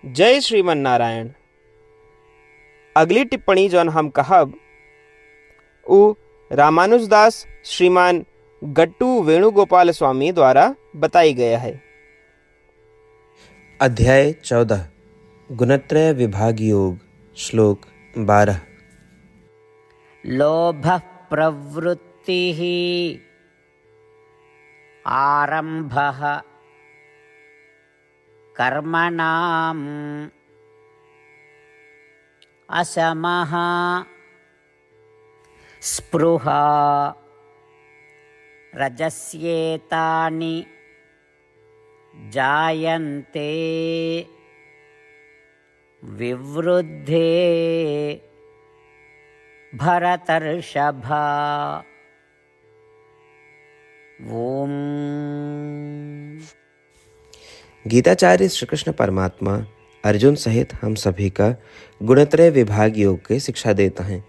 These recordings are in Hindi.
जय श्रीमन नारायण। अगली टिप्पणी जौन हम कहब उ रामानुजदास श्रीमान गट्टू वेणुगोपाल स्वामी द्वारा बताई गया है। अध्याय 14 गुणत्रय विभाग योग श्लोक 12। लोभः प्रवृत्तिः आरम्भः कर्मणाम् असमः स्पृहा रजस्येतानि जायन्ते विवृद्धे भरतर्षभ। ओम। गीताचार्य श्री कृष्ण परमात्मा अर्जुन सहित हम सभी का गुणत्रय विभाग योग की शिक्षा देता है।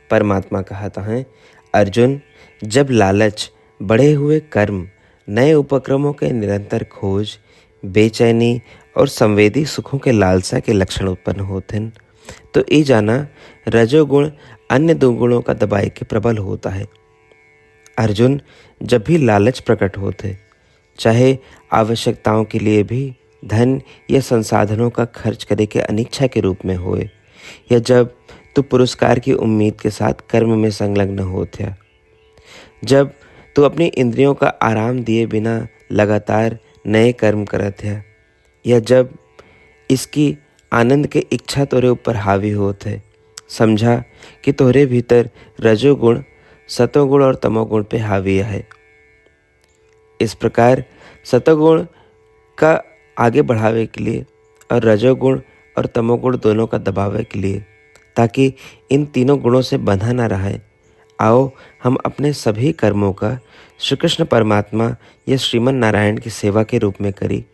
परमात्मा कहता है, अर्जुन, जब लालच, बढ़े हुए कर्म, नए उपक्रमों के निरंतर खोज, बेचैनी और संवेदी सुखों के लालसा के लक्षण उत्पन्न होते हैं तो ये जाना रजोगुण अन्य दो गुणों का दबाए के प्रबल होता है। अर्जुन, जब भी लालच प्रकट होते, चाहे आवश्यकताओं के लिए भी धन या संसाधनों का खर्च करे के अनिच्छा के रूप में होए, या जब तू पुरस्कार की उम्मीद के साथ कर्म में संलग्न होते, जब तू अपनी इंद्रियों का आराम दिए बिना लगातार नए कर्म करत है, या जब इसकी आनंद के इच्छा तोरे ऊपर हावी होते, समझा कि तोरे भीतर रजोगुण, सतोगुण और तमोगुण पे हावी है। इस प्रकार सतोगुण का आगे बढ़ावे के लिए और रजोगुण और तमोगुण दोनों का दबावे के लिए, ताकि इन तीनों गुणों से बंधा न रहे, आओ हम अपने सभी कर्मों का श्री कृष्ण परमात्मा या श्रीमन नारायण की सेवा के रूप में करी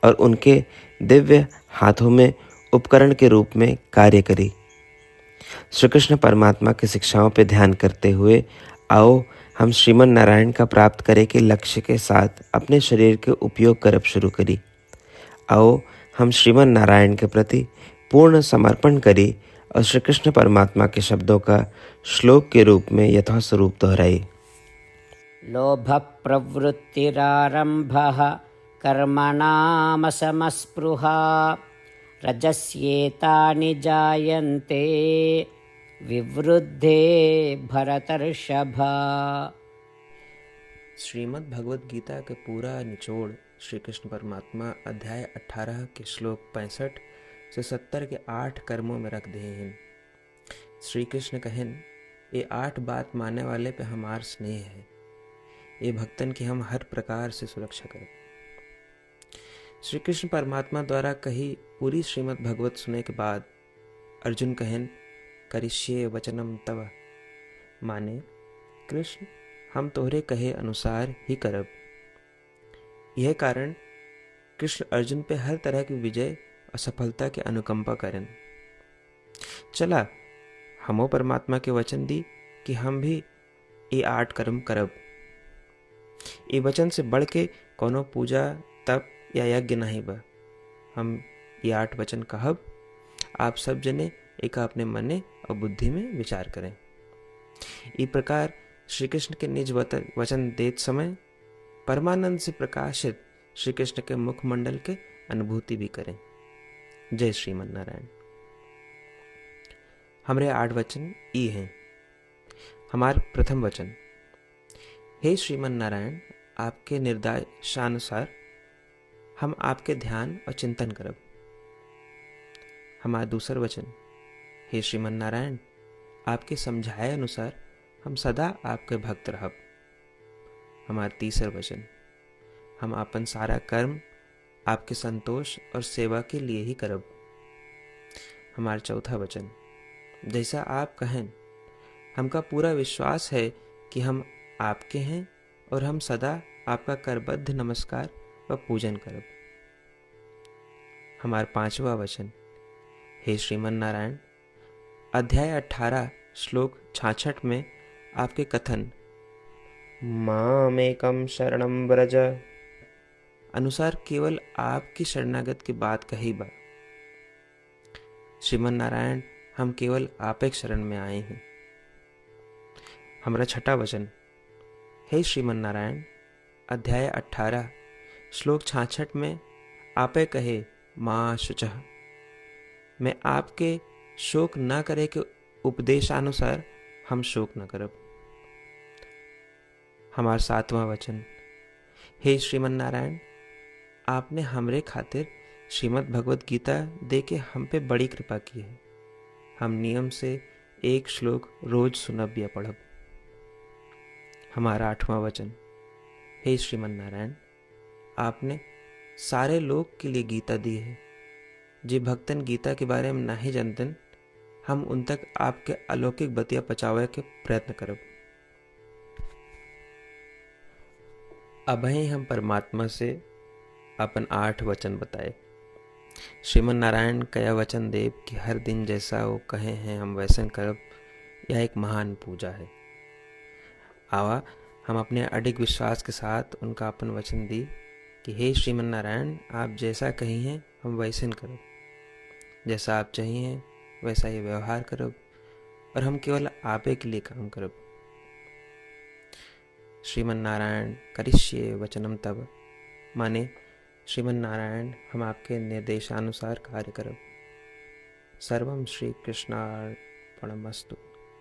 और उनके दिव्य हाथों में उपकरण के रूप में कार्य करी। श्री कृष्ण परमात्मा की शिक्षाओं पर ध्यान करते हुए आओ हम श्रीमन नारायण का प्राप्त करे के लक्ष्य के साथ अपने शरीर के उपयोग करब शुरू करी। आओ हम श्रीमन नारायण के प्रति पूर्ण समर्पण करी और श्री कृष्ण परमात्मा के शब्दों का श्लोक के रूप में यथास्वरूप दोहराई। लोभ प्रवृत्तिरारंभः कर्मणामसमस्पृहा रजस्येतानि जायन्ते विवृद्धे भरतर्षभ। श्रीमद् भगवद गीता के पूरा निचोड़ श्री कृष्ण परमात्मा अध्याय 18 के श्लोक 65 से 70 के 8 कर्मों में रख दिए हैं। श्री कृष्ण कहन, ये 8 बात मानने वाले पे हमार स्नेह है, ये भक्तन की हम हर प्रकार से सुरक्षा करें। श्री कृष्ण परमात्मा द्वारा कही पूरी श्रीमद् भगवत सुनने के बाद अर्जुन कहन, करिष्ये वचनम तव, माने कृष्ण हम तोहरे कहे अनुसार ही करब। यह कारण कृष्ण अर्जुन पे हर तरह की विजय और सफलता के अनुकंपा करें। चला हमो परमात्मा के वचन दी कि हम भी ये 8 कर्म करब। ये वचन से बढ़ के कोनो पूजा, तप या यज्ञ नहीं बा। हम ये 8 वचन कहब, आप सब जने एक अपने मने और बुद्धि में विचार करें। इस प्रकार श्री कृष्ण के निज वचन देत समय परमानंद से प्रकाशित श्री कृष्ण के मुखमंडल के अनुभूति भी करें। जय श्रीमन नारायण। हमारे 8 वचन ई हैं। हमार प्रथम वचन, हे श्रीमन नारायण, आपके निर्देशानुसार हम आपके ध्यान और चिंतन करब। हमारा दूसर वचन, हे श्रीमन नारायण, आपके समझाए अनुसार हम सदा आपके भक्त रहब। हमारा तीसर वचन, हम अपन सारा कर्म आपके संतोष और सेवा के लिए ही करब। हमारा चौथा वचन, जैसा आप कहें, हमका पूरा विश्वास है कि हम आपके हैं और हम सदा आपका करबद्ध नमस्कार व पूजन करब। हमारा 5वां वचन, हे श्रीमन नारायण, अध्याय 18 श्लोक 66 में आपके कथन मामेकम शरणम व्रज अनुसार केवल आपकी शरणागत की बात कही बा। श्रीमन नारायण, हम केवल आप एक शरण में आए हैं। हमारा छठा वचन। हे श्रीमन नारायण, अध्याय 18 श्लोक 66 में आपे कहे माँ शुचः, मैं आपके शोक न करे के उपदेशानुसार हम शोक न करब। हमारा सातवां वचन। हे श्रीमन नारायण, आपने हमरे खातिर श्रीमद् भगवत गीता दे के हम पे बड़ी कृपा की है। हम नियम से एक श्लोक रोज सुनब या पढ़ब। हमारा आठवां वचन। हे श्रीमन नारायण, आपने सारे लोग के लिए गीता दी है। जे भक्तन गीता के बारे में नहीं जानतन, हम उन तक आपके अलौकिक बतिया पहुंचावे के प्रयत्न करब। अबहीं हम परमात्मा से अपन 8 वचन बताए। श्रीमन नारायण कया वचन देव कि हर दिन जैसा वो कहे हैं हम वैसन करब, यह एक महान पूजा है। आवा हम अपने अडिग विश्वास के साथ उनका अपन वचन दी कि हे श्रीमन नारायण, आप जैसा कही हैं हम वैसन करब, जैसा आप चाहिए वैसा ये व्यवहार करब, और हम केवल आपे के लिए काम करब। श्रीमन नारायण करिष्ये वचनम तब, माने श्रीमन नारायण हम आपके निर्देशानुसार कार्य करब। सर्वम श्री कृष्णार्पणमस्तु।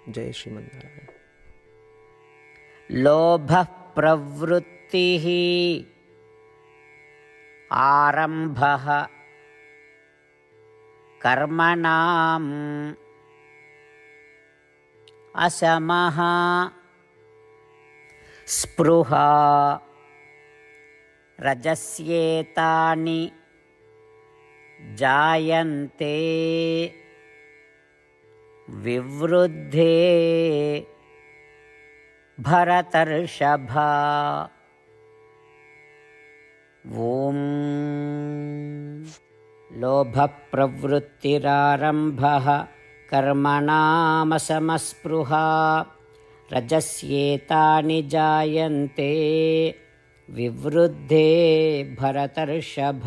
जय श्रीमन नारायण। लोभः प्रवृत्तिः आरम्भः कर्मणाम् असमः स्पृहा रजस्येतानि जायन्ते विवृद्धे भरतर्षभ। ॐ लोभप्रवृत्तिरारम्भः कर्मणामसमस्पृहा रजस्येतानि जायन्ते विवृद्धे भरतर्षभ।